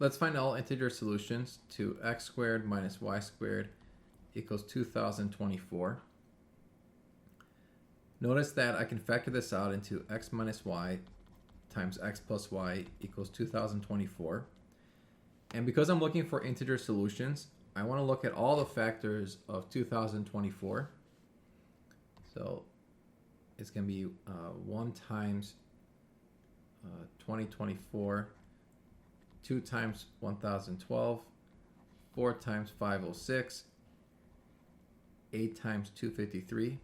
let's find all integer solutions to x squared minus y squared equals 2024. Notice that I can factor this out into x minus y times x plus y equals 2024. And because I'm looking for integer solutions, I want to look at all the factors of 2024. So it's going to be 1 times 2024, 2 times 1012, 4 times 506, 8 times 253,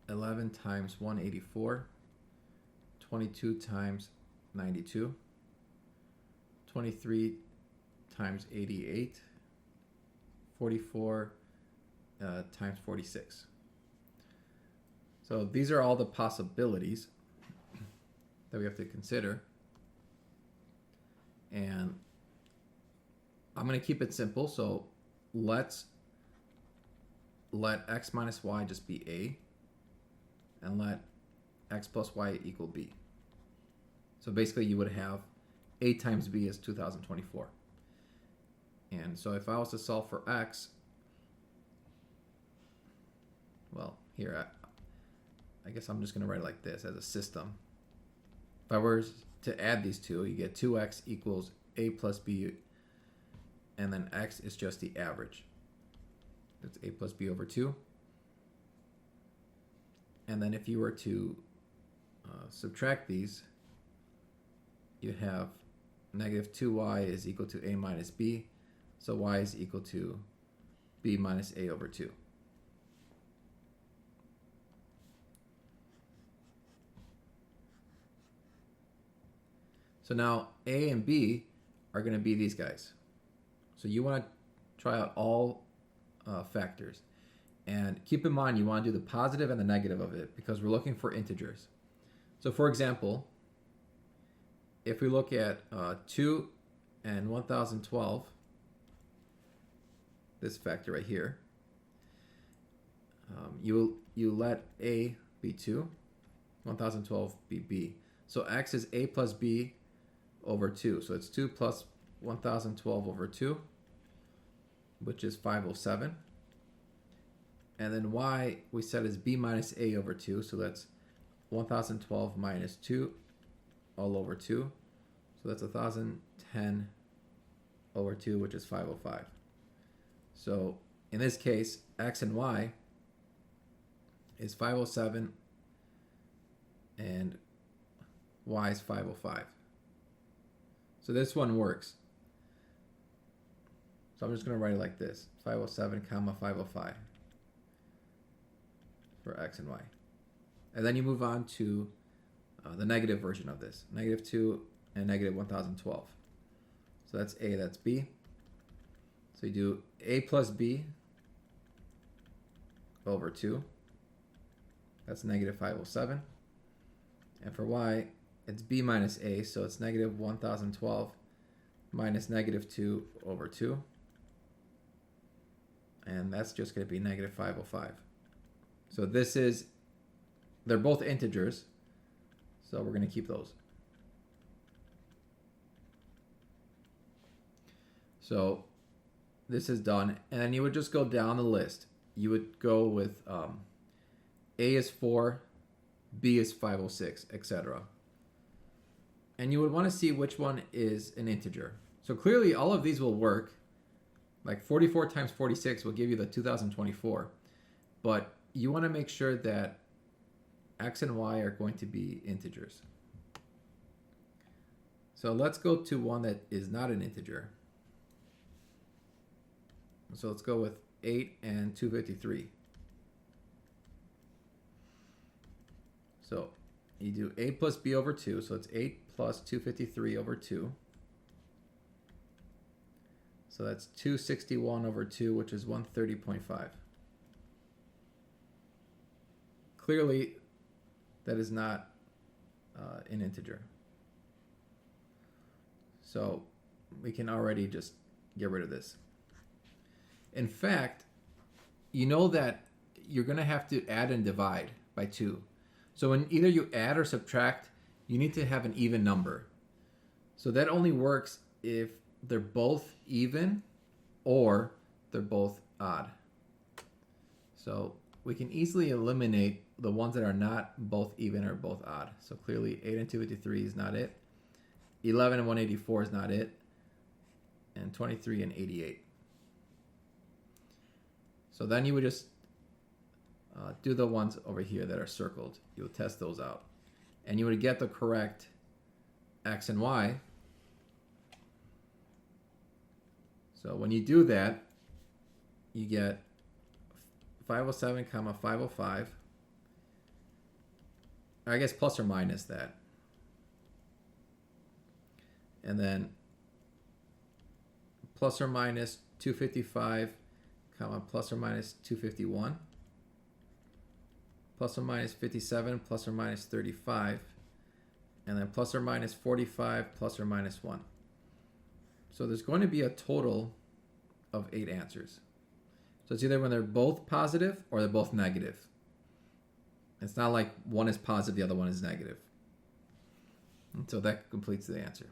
11 times 184, 22 times 92, 23 times 88, 44 times 46. So these are all the possibilities that we have to consider. And I'm going to keep it simple. So let's let x minus y just be a, and let x plus y equal b. So basically you would have a times b is 2024. And so if I was to solve for x, well, here, I guess I'm just going to write it like this as a system. If I were to add these two, you get 2x equals a plus b, and then x is just the average. That's a plus b over 2. And then if you were to subtract these, you have negative 2y is equal to a minus b. So y is equal to b minus a over 2. So now a and b are going to be these guys. So you want to try out all factors. And keep in mind you want to do the positive and the negative of it because we're looking for integers. So for example, if we look at 2 and 1012, this factor right here, you let a be 2, 1012 be b. So x is a plus b over 2. So it's 2 plus 1012 over 2, which is 507. And then y we said is b minus a over 2. So that's 1012 minus 2 all over 2. So that's 1010 over 2, which is 505. So in this case, x and y is 507 and y is 505. So this one works. So I'm just going to write it like this, 507 comma 505 for x and y. And then you move on to the negative version of this, negative 2 and negative 1012. So that's a, that's b. So you do a plus b over 2. That's negative 507. And for y, it's b minus a, so it's negative 1012 minus negative 2 over 2. And that's just going to be negative 505. So this is, they're both integers, so we're going to keep those. So this is done, and then you would just go down the list. You would go with a is 4, b is 506, etc. And you would want to see which one is an integer. So clearly all of these will work. Like 44 times 46 will give you the 2024. But you want to make sure that x and y are going to be integers. So let's go to one that is not an integer. So let's go with 8 and 253. So you do a plus b over 2, so it's 8 plus 253 over 2. So that's 261 over 2, which is 130.5. Clearly, that is not an integer. So we can already just get rid of this. In fact, you know that you're going to have to add and divide by 2. So when either you add or subtract, you need to have an even number. So that only works if they're both even or they're both odd. So we can easily eliminate the ones that are not both even or both odd. So clearly 8 and 253 is not it. 11 and 184 is not it. And 23 and 88. So then you would just do the ones over here that are circled. You'll test those out. And you would get the correct x and y. So when you do that, you get 507 comma 505. I guess plus or minus that. And then plus or minus 255 comma plus or minus 251. Plus or minus 57 plus or minus 35. And then plus or minus 45 plus or minus 1. So there's going to be a total of 8 answers. So it's either when they're both positive or they're both negative. It's not like one is positive, the other one is negative. And so that completes the answer.